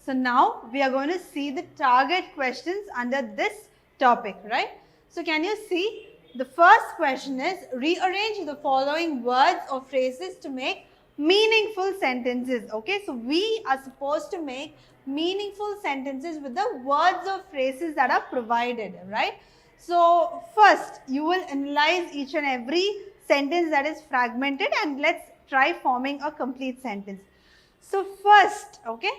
So now we are going to see the target questions under this topic, right? So can you see, the first question is rearrange the following words or phrases to make meaningful sentences. Okay, so we are supposed to make meaningful sentences with the words or phrases that are provided, right? So first you will analyze each and every sentence that is fragmented, and let's try forming a complete sentence. So first, okay,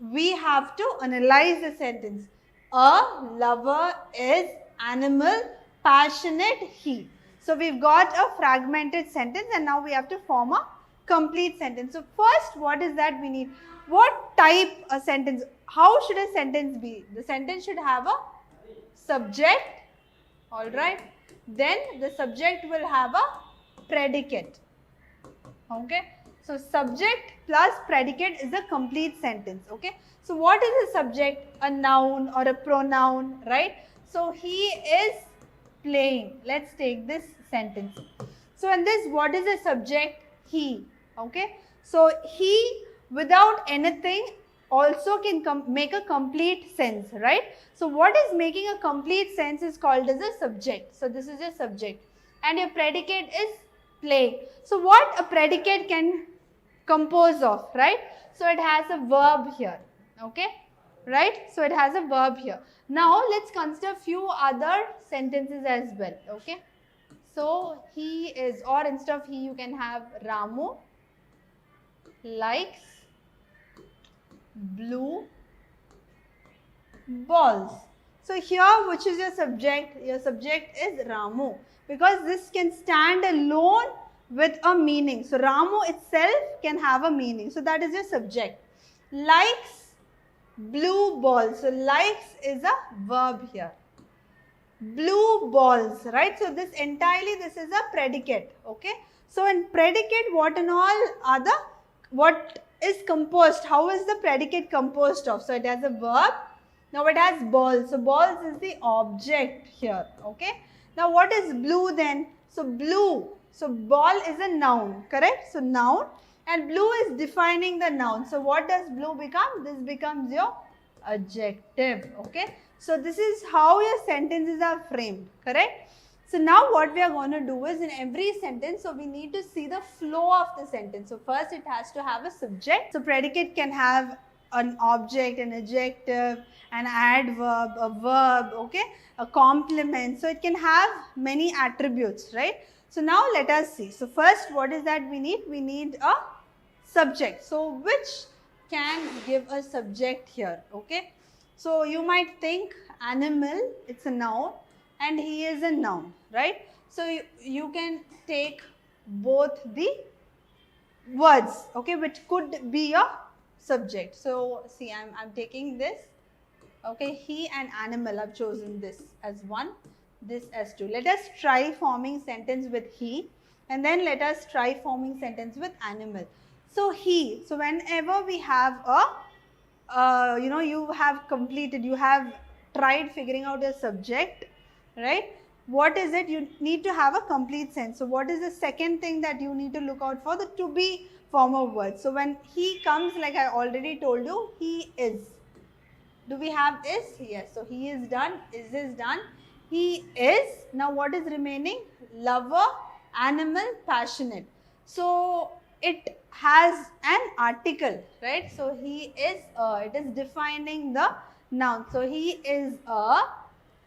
we have to analyze the sentence. A lover is animal, passionate he. So we've got a fragmented sentence, and now we have to form a complete sentence. So first, what is that we need? What type a sentence? How should a sentence be? The sentence should have a subject, all right. Then the subject will have a predicate. Okay. So subject plus predicate is a complete sentence. Okay. So what is a subject? A noun or a pronoun, right? So he is playing. Let's take this sentence. So in this, what is the subject? He. Okay. So he without anything also can make a complete sense, right? So what is making a complete sense is called as a subject. So this is a subject, and your predicate is playing. So what a predicate can compose of, right? So it has a verb here, okay, right? So it has a verb here. Now let's consider few other sentences as well, okay? So he is, or instead of he you can have Ramu likes blue balls. So here, which is your subject? Your subject is Ramu, because this can stand alone with a meaning. So Ramu itself can have a meaning. So that is your subject. Likes blue balls. So likes is a verb here. Blue balls, right? So this entirely, this is a predicate, okay? So in predicate, what and all are the, what is composed? How is the predicate composed of? So it has a verb. Now it has balls. So balls is the object here, okay? Now what is blue then? So blue. So ball is a noun, correct? So noun, and blue is defining the noun. So what does blue become? This becomes your adjective, okay? So this is how your sentences are framed, correct? So now what we are going to do is, in every sentence, so we need to see the flow of the sentence. So first it has to have a subject. So predicate can have an object, an adjective, an adverb, a verb, okay, a complement. So it can have many attributes, right? So now let us see. So first, what is that we need? We need a subject. So which can give a subject here, okay? So you might think animal, it's a noun, and he is a noun, right? So you can take both the words, okay, which could be a subject. So see, I'm taking this, okay, he and animal. I've chosen this as one, this as two. Let us try forming sentence with he, and then let us try forming sentence with animal. So he, so whenever we have a you have completed, you have tried figuring out a subject, right? What is it? You need to have a complete sense. So what is the second thing that you need to look out for? The to be form of words. So when he comes, like I already told you, he is. Do we have is? Yes. So he is done. Is done. He is. Now what is remaining? Lover, animal, passionate. So it has an article, right? So he is it is defining the noun. So he is a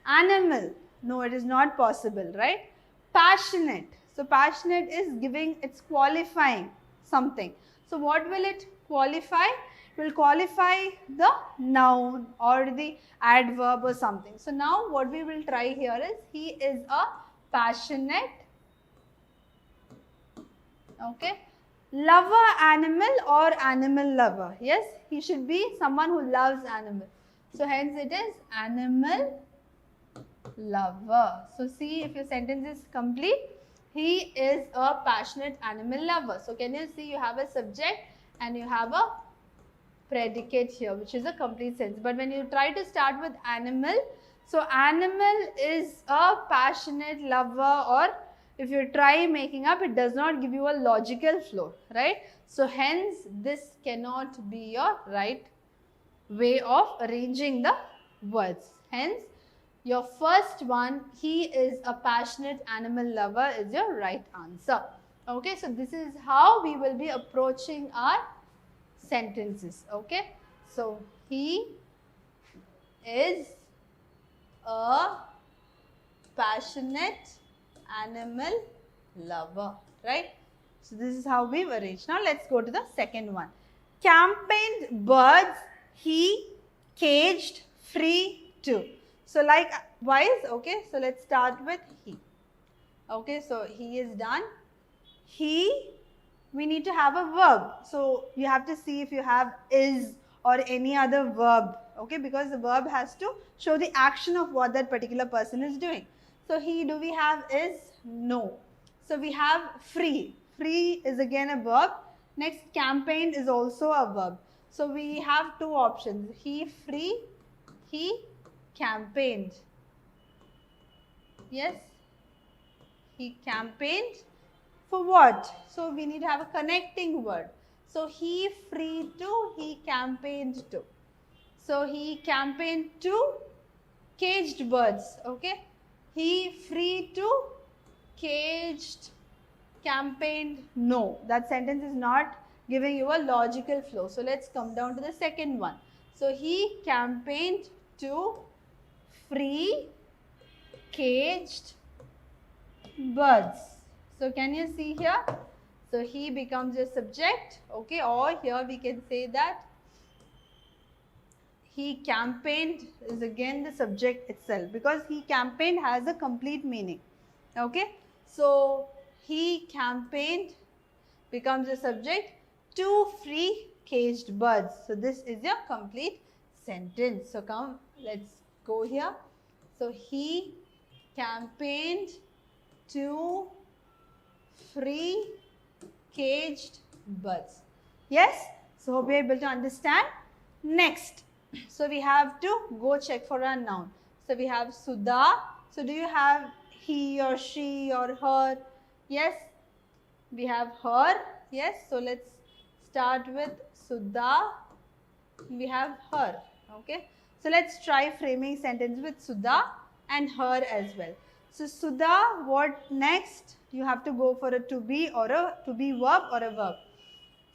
animal. No, it is not possible, right? Passionate. So passionate is giving, it's qualifying something. So what will it qualify? It will qualify the noun or the adverb or something. So now what we will try here is, he is a passionate, okay, lover animal or animal lover. Yes, he should be someone who loves animal. So hence it is animal lover. So see if your sentence is complete. He is a passionate animal lover. So can you see, you have a subject and you have a predicate here, which is a complete sentence. But when you try to start with animal, so animal is a passionate lover, or if you try making up, it does not give you a logical flow, right? So hence this cannot be your right way of arranging the words. Hence, your first one, he is a passionate animal lover, is your right answer. Okay, so this is how we will be approaching our sentences. Okay, so he is a passionate animal lover, right? So this is how we've arranged. Now let's go to the second one. Campaigned birds he caged free to. So likewise, okay, so let's start with he. Okay, so he is done. He, we need to have a verb. So you have to see if you have is or any other verb, okay, because the verb has to show the action of what that particular person is doing. So he, do we have is? No. So we have free. Free is again a verb. Next, campaigned is also a verb. So we have two options. He free, he campaigned. Yes, he campaigned for what? So we need to have a connecting word. So he free to, he campaigned to. So he campaigned to caged birds, okay? He free to caged, campaigned, no. That sentence is not giving you a logical flow. So let's come down to the second one. So he campaigned to free caged birds. So can you see here? So he becomes your subject, okay, or here we can say that he campaigned is again the subject itself, because he campaigned has a complete meaning, okay. So he campaigned becomes a subject to free caged birds. So this is your complete sentence. So come, let's go here. So he campaigned to free caged birds. Yes? So hope you are able to understand. Next, so we have to go check for a noun. So we have Sudha. So do you have he or she or her? Yes? We have her. Yes? So let's start with Sudha. We have her. Okay? So let's try framing sentence with Sudha and her as well. So Sudha, what next? You have to go for a to be or a to be verb or a verb.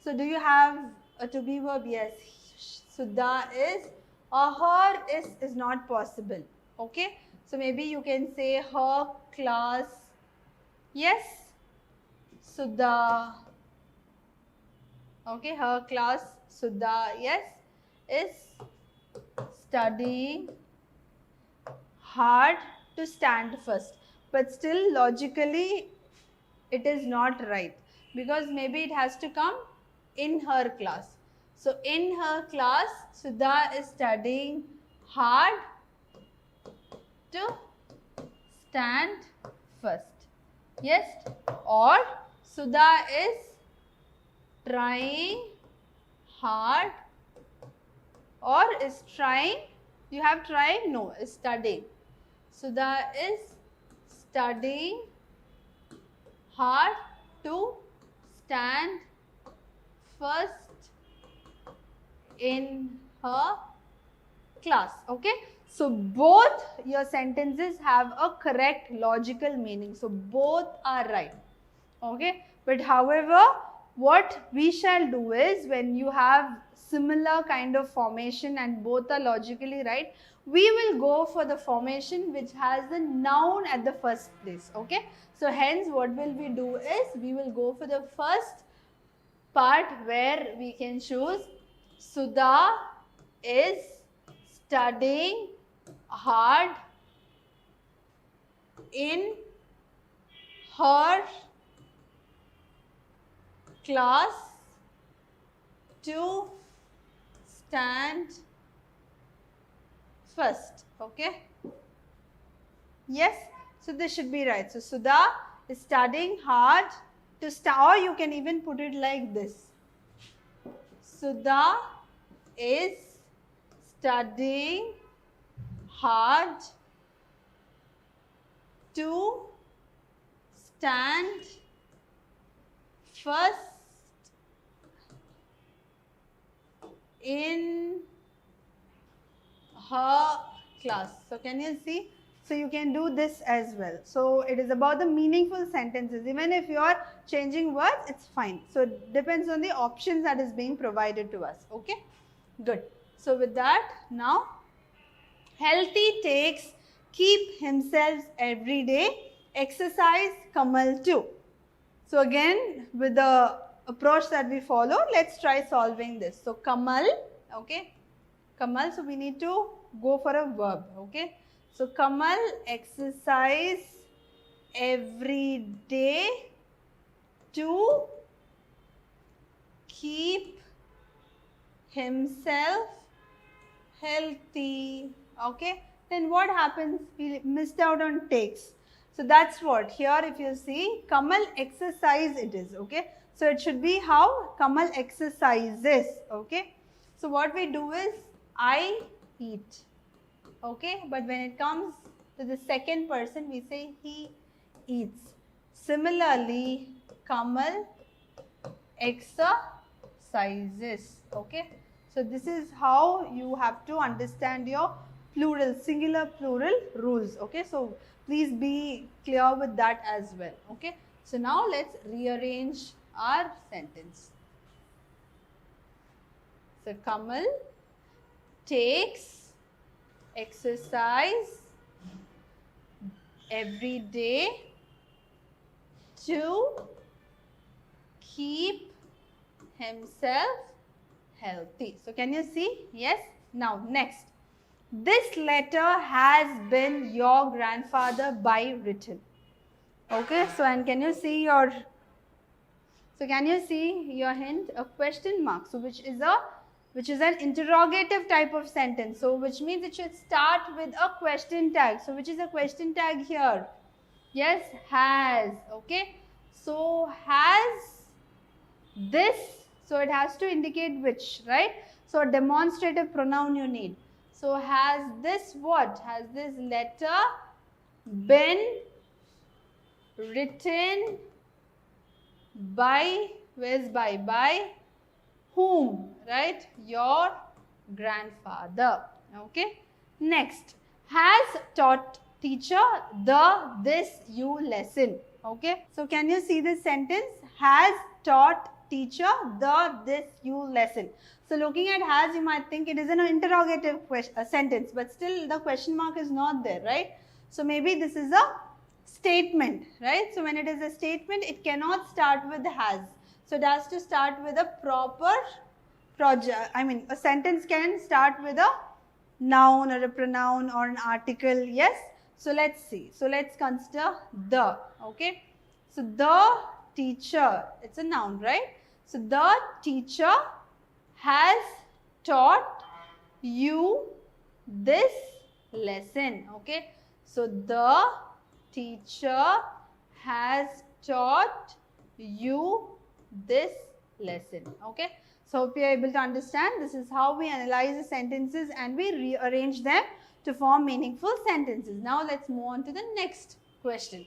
So do you have a to be verb? Yes. Sudha is, or her is not possible. Okay. So maybe you can say her class. Yes. Sudha. Okay. Her class, Sudha, yes, is studying hard to stand first. But still logically it is not right, because maybe it has to come in her class. So in her class, Sudha is studying hard to stand first. Yes, or Sudha is trying hard, or is trying, you have trying? No, is studying. Sudha is studying hard to stand first in her class. Okay. So both your sentences have a correct logical meaning. So both are right. Okay. But however, what we shall do is, when you have similar kind of formation and both are logically right, we will go for the formation which has the noun at the first place. Okay. So hence what will we do is, we will go for the first part where we can choose Sudha is studying hard in her class to stand first. Okay. Yes. So this should be right. So Sudha is studying hard to or you can even put it like this. Sudha is studying hard to stand first in her class. So can you see? So you can do this as well. So it is about the meaningful sentences. Even if you are changing words, it's fine. So it depends on the options that is being provided to us. Okay, good. So with that, now healthy takes keep himself every day, exercise Kamal too. So again, with the approach that we follow, let's try solving this. So Kamal, okay, Kamal, so we need to go for a verb, okay. So Kamal exercise every day to keep himself healthy, okay. Then what happens? We missed out on takes. So that's what here if you see Kamal exercise it is, okay. So it should be how Kamal exercises, okay. So what we do is I eat, okay. But when it comes to the second person we say he eats. Similarly Kamal exercises, okay. So this is how you have to understand your plural, singular plural rules, okay. So please be clear with that as well, okay. So now let's rearrange our sentence. So Kamal takes exercise every day to keep himself healthy. So can you see? Yes. Now next, this letter has been your grandfather by written, okay. So and can you see your, so can you see your hint, a question mark, so which is an interrogative type of sentence, so which means it should start with a question tag. So which is a question tag here? Yes, has, okay. So has this, so it has to indicate which, right? So a demonstrative pronoun you need. So has this what? Has this letter been written by, where's by whom, right? Your grandfather, okay. Next, has taught teacher the this you lesson, okay. So can you see this sentence? Has taught teacher the this you lesson. So looking at has, you might think it is an interrogative sentence, but still the question mark is not there, right? So maybe this is a statement, right? So when it is a statement, it cannot start with has. So it has to start with a proper a sentence can start with a noun or a pronoun or an article, yes. So let's see. So let's consider the, okay. So the teacher, it's a noun, right? So the teacher has taught you this lesson, okay. So the teacher has taught you this lesson, okay. So hope you are able to understand. This is how we analyze the sentences and we rearrange them to form meaningful sentences. Now let's move on to the next question.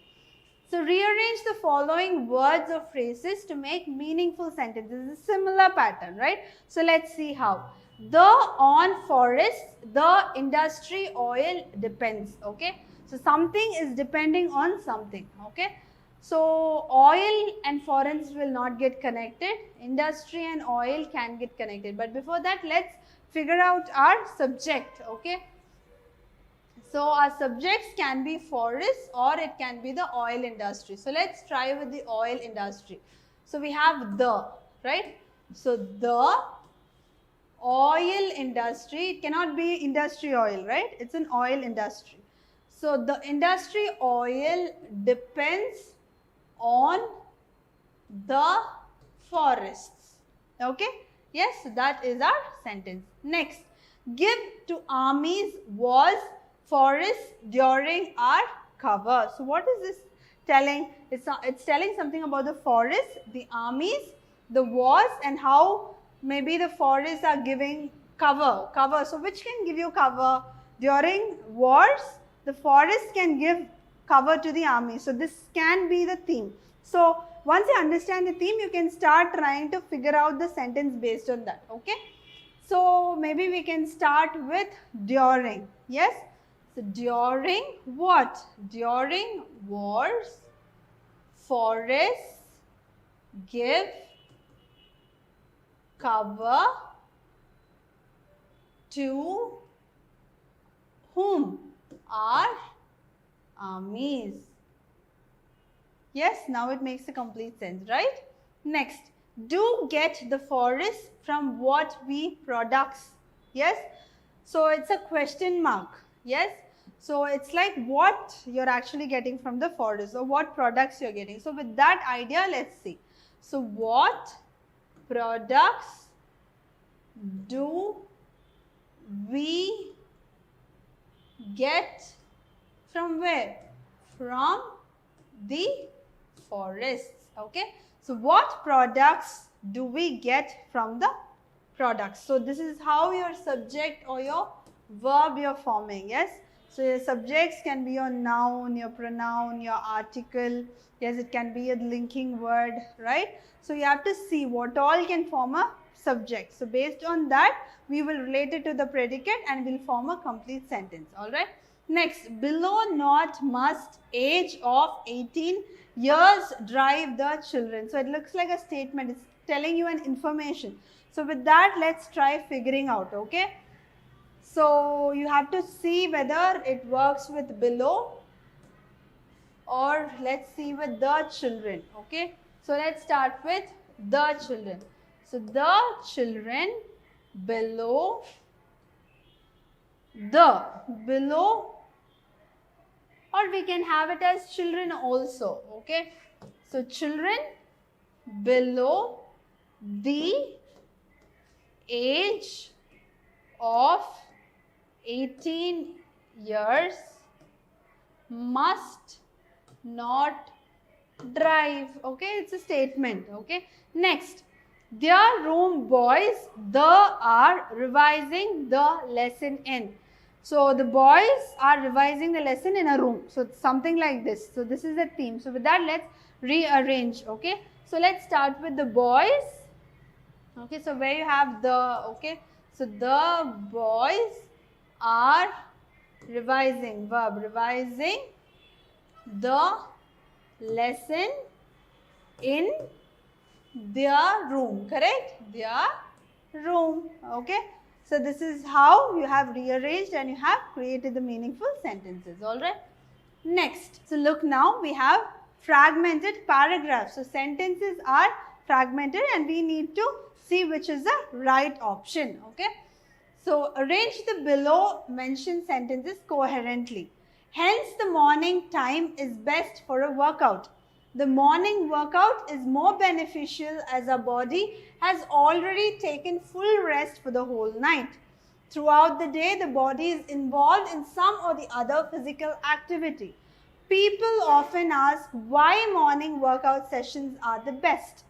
So rearrange the following words or phrases to make meaningful sentences. It's a similar pattern, right? So let's see how. The on forest, the industry oil depends, okay. So something is depending on something, okay. So oil and forests will not get connected. Industry and oil can get connected. But before that, let's figure out our subject, okay. So our subjects can be forests or it can be the oil industry. So let's try with the oil industry. So we have the, right. So the oil industry, it cannot be industry oil, right. It's an oil industry. So the industry oil depends on the forests, okay. Yes, so that is our sentence. Next, give to armies was forests during our cover. So what is this telling? It's telling something about the forests, the armies, the wars, and how maybe the forests are giving cover. So which can give you cover? During wars, the forest can give cover to the army. So this can be the theme. So once you understand the theme, you can start trying to figure out the sentence based on that, okay. So maybe we can start with during. Yes? So during what? During wars, forests give cover to whom? Our armies. Yes, now it makes a complete sense, right? Next, do get the forest from what we products. Yes, so it's a question mark. Yes, so it's like what you're actually getting from the forest or what products you're getting. So with that idea, let's see. So what products do we get from where? From the forests. Okay, so what products do we get from the products? So this is how your subject or your verb you're forming. Yes, so your subjects can be your noun, your pronoun, your article. Yes, it can be a linking word, right? So you have to see what all can form a subject. So based on that, we will relate it to the predicate and we'll form a complete sentence. All right. Next, below not must age of 18 years drive the children. So it looks like a statement. It's telling you an information. So with that, let's try figuring out. Okay. So you have to see whether it works with below or let's see with the children. Okay. So let's start with the children. So the children below the below, or we can have it as children also. Okay. So children below the age of 18 years must not drive. Okay, it's a statement. Okay, next, their room boys are revising the lesson in. So the boys are revising the lesson in a room. So it's something like this. So this is the theme. So with that, let's rearrange. Okay, so let's start with the boys. Okay, so where you have the, okay, so the boys are revising, verb, revising the lesson in their room, correct? Their room. Okay, so this is how you have rearranged and you have created the meaningful sentences. All right. Next, so look, now we have fragmented paragraphs. So sentences are fragmented and we need to see which is the right option. Okay, so arrange the below mentioned sentences coherently. Hence the morning time is best for a workout. The morning workout is more beneficial as our body has already taken full rest for the whole night. Throughout the day, the body is involved in some or the other physical activity. People often ask why morning workout sessions are the best.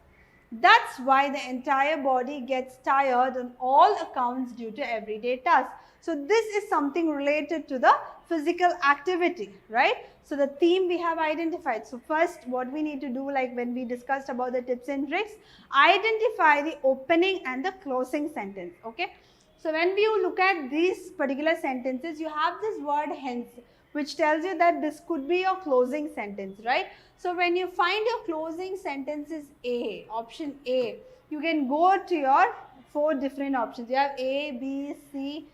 That's why the entire body gets tired on all accounts due to everyday tasks. So this is something related to the physical activity, right? So the theme we have identified. So first, what we need to do, like when we discussed about the tips and tricks, identify the opening and the closing sentence, okay? So when we look at these particular sentences, you have this word hence, which tells you that this could be your closing sentence, right? So when you find your closing sentence is A, option A, you can go to your 4 different options. You have A, B, C,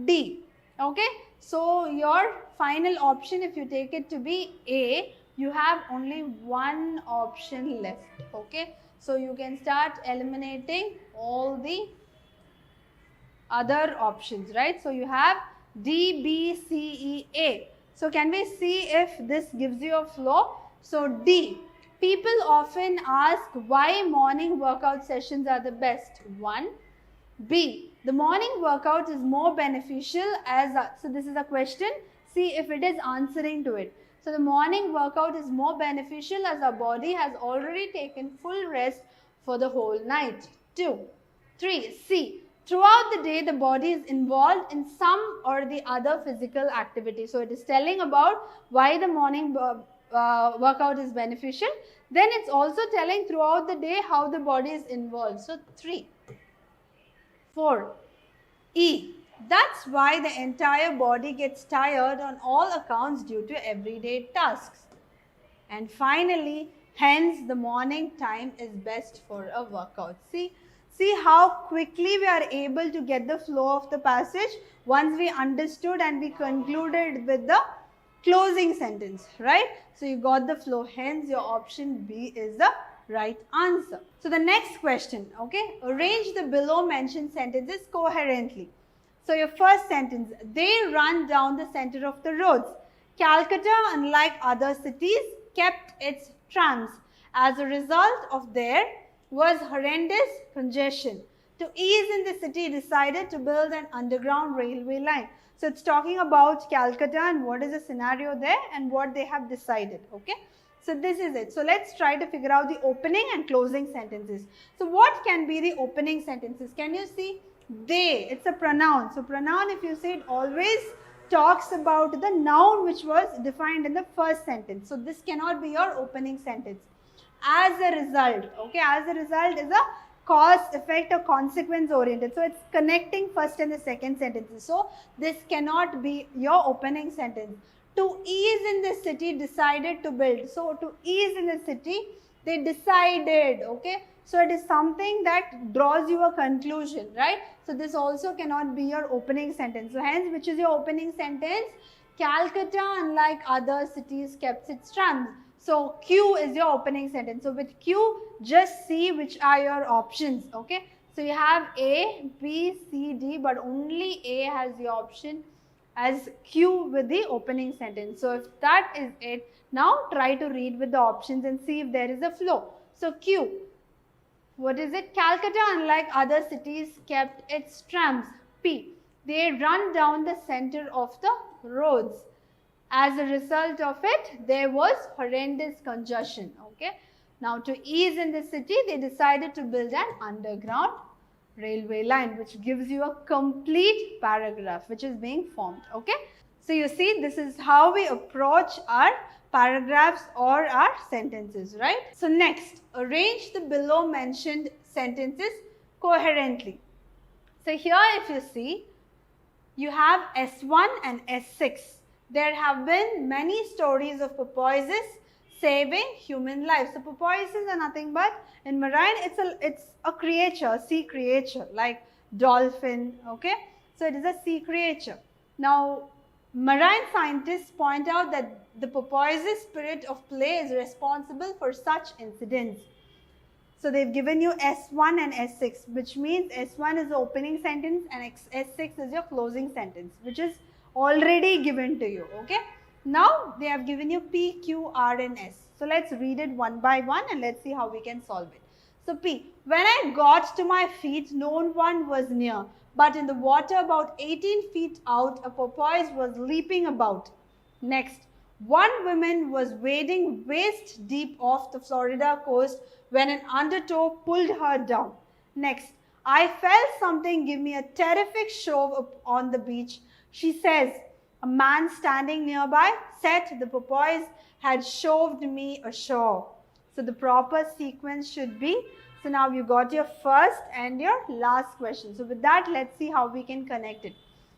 D. Okay, so your final option, if you take it to be A, you have only one option left. Okay, so you can start eliminating all the other options, right? So you have D, B, C, E, A. So can we see if this gives you a flow? So D, people often ask why morning workout sessions are the best. 1. B, the morning workout is more beneficial as a, so this is a question. See if it is answering to it. So the morning workout is more beneficial as our body has already taken full rest for the whole night. 2. 3. C, throughout the day the body is involved in some or the other physical activity. So it is telling about why the morning workout is beneficial. Then it's also telling throughout the day how the body is involved. So 3. 4. E. That's why the entire body gets tired on all accounts due to everyday tasks. And finally, hence the morning time is best for a workout. See how quickly we are able to get the flow of the passage once we understood and we concluded with the closing sentence, right? So you got the flow, hence your option B is the right answer. So the next question, okay, arrange the below mentioned sentences coherently. So your first sentence, they run down the center of the roads. Calcutta, unlike other cities, kept its trams. As a result of there was horrendous congestion. To ease in the city, decided to build an underground railway line. So it's talking about Calcutta and what is the scenario there and what they have decided, okay. So this is it. So let's try to figure out the opening and closing sentences. So what can be the opening sentences? Can you see? They, it's a pronoun. So pronoun, if you say, it always talks about the noun which was defined in the first sentence. So this cannot be your opening sentence. As a result, okay, as a result is a cause, effect or consequence oriented. So it's connecting first and the second sentences. So this cannot be your opening sentence. To ease in the city, decided to build. So to ease in the city, they decided, okay. So it is something that draws you a conclusion, right? So this also cannot be your opening sentence. So hence, which is your opening sentence? Calcutta, unlike other cities, kept its trams. So Q is your opening sentence. So with Q, just see which are your options, okay. So you have A, B, C, D, but only A has the option as Q with the opening sentence. So if that is it, now try to read with the options and see if there is a flow. So Q, what is it? Calcutta, unlike other cities, kept its trams. P, they run down the center of the roads. As a result of it, there was horrendous congestion, okay. Now to ease in the city, they decided to build an underground railway line, which gives you a complete paragraph which is being formed, okay. So you see, this is how we approach our paragraphs or our sentences, right? So next, arrange the below mentioned sentences coherently. So here if you see, you have S1 and S6. There have been many stories of porpoises saving human lives. So porpoises are nothing but, in marine, it's a creature, a sea creature like dolphin, okay. So it is a sea creature. Now marine scientists point out that the porpoise's spirit of play is responsible for such incidents. So they've given you S1 and S6, which means S1 is the opening sentence and S6 is your closing sentence, which is already given to you, okay. Now they have given you P, Q, R and S. So let's read it one by one and let's see how we can solve it. So P, when I got to my feet, no one was near, but in the water about 18 feet out, a porpoise was leaping about. Next, one woman was wading waist deep off the Florida coast when an undertow pulled her down. Next, I felt something give me a terrific shove up on the beach. She says, a man standing nearby said the porpoise had shoved me ashore. So the proper sequence should be, so now you got your first and your last question. So with that, let's see how we can connect it.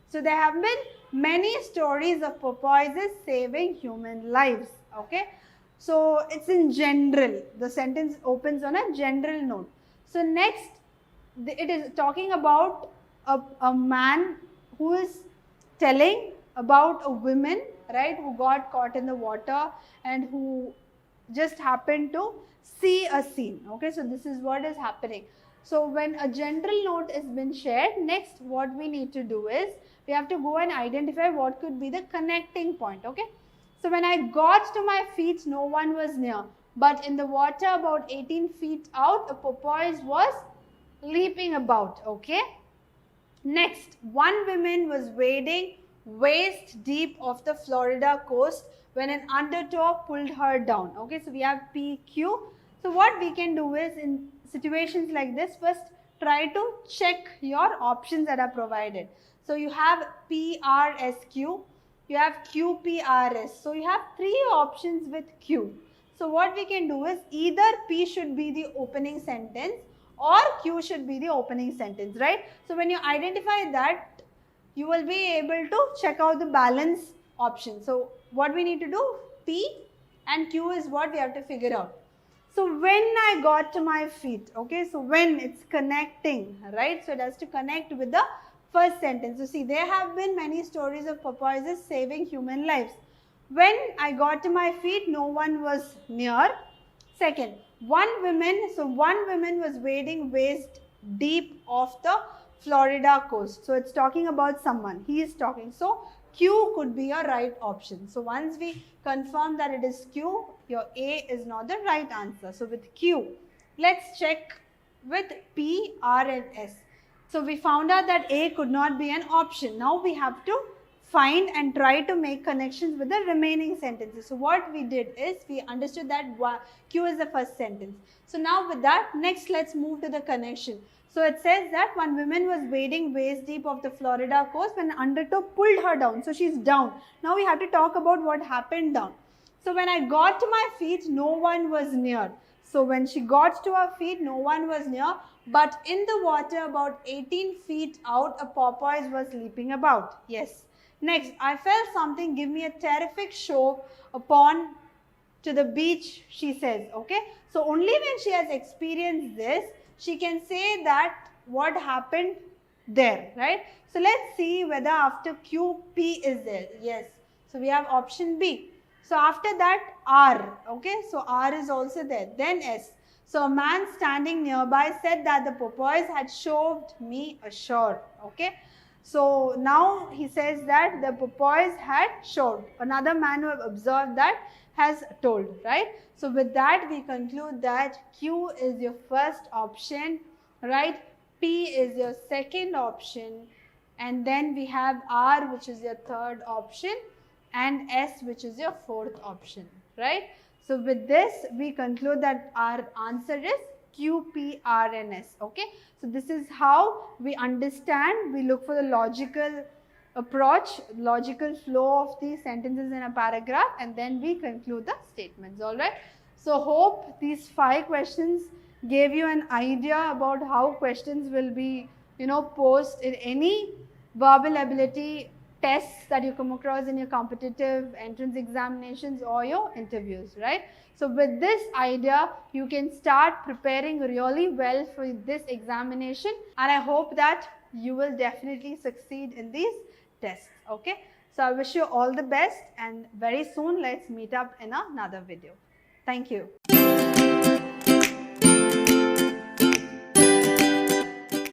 So there have been many stories of porpoises saving human lives, okay. So it's in general, the sentence opens on a general note. So next, it is talking about a man who is telling about a woman, right, who got caught in the water and who just happened to see a scene, okay. So this is what is happening. So when a general note has been shared, next what we need to do is, we have to go and identify what could be the connecting point, okay. So when I got to my feet, no one was near, but in the water about 18 feet out, a porpoise was leaping about, okay. Next, one woman was wading waist deep off the Florida coast when an undertow pulled her down, okay. So we have PQ. So what we can do is, in situations like this, first try to check your options that are provided. So you have PRSQ, you have QPRS. So you have three options with Q. So what we can do is, either P should be the opening sentence or Q should be the opening sentence, right? So when you identify that, you will be able to check out the balance option. So what we need to do, P and Q is what we have to figure out. So when I got to my feet, okay, so when it's connecting, right? So it has to connect with the first sentence. So see, there have been many stories of porpoises saving human lives. When I got to my feet, no one was near. Second, one woman was wading waist deep off the Florida coast. So it's talking about someone. He is talking. So Q could be a right option. So once we confirm that it is Q, your A is not the right answer. So with Q, let's check with P, R and S. So we found out that A could not be an option. Now we have to find and try to make connections with the remaining sentences. So what we did is we understood that Q is the first sentence. So now with that, next let's move to the connection. So it says that one woman was wading waist deep of the Florida coast when an undertow pulled her down. So she's down. Now we have to talk about what happened down. So when I got to my feet, no one was near. So when she got to her feet, no one was near. But in the water about 18 feet out, a porpoise was leaping about. Yes. Next, I felt something give me a terrific shock upon to the beach, she says, okay. So only when she has experienced this, she can say that what happened there, right. So let's see whether after Q, P is there. Yes. So we have option B. So after that, R, okay. So R is also there. Then S. So a man standing nearby said that the porpoise had shoved me ashore, okay. So now he says that the porpoise had shoved. Another man who have observed that has told, right. So with that we conclude that Q is your first option, right. P is your second option, and then we have R, which is your third option, and S, which is your fourth option, right. So with this we conclude that our answer is Q, P, R and S, okay. So this is how we understand, we look for the logical approach, logical flow of the sentences in a paragraph, and then we conclude the statements, alright. So hope these 5 questions gave you an idea about how questions will be, posed in any verbal ability tests that you come across in your competitive entrance examinations or your interviews, right. So with this idea, you can start preparing really well for this examination, and I hope that you will definitely succeed in these tests, okay. So I wish you all the best, and very soon let's meet up in another video. Thank you.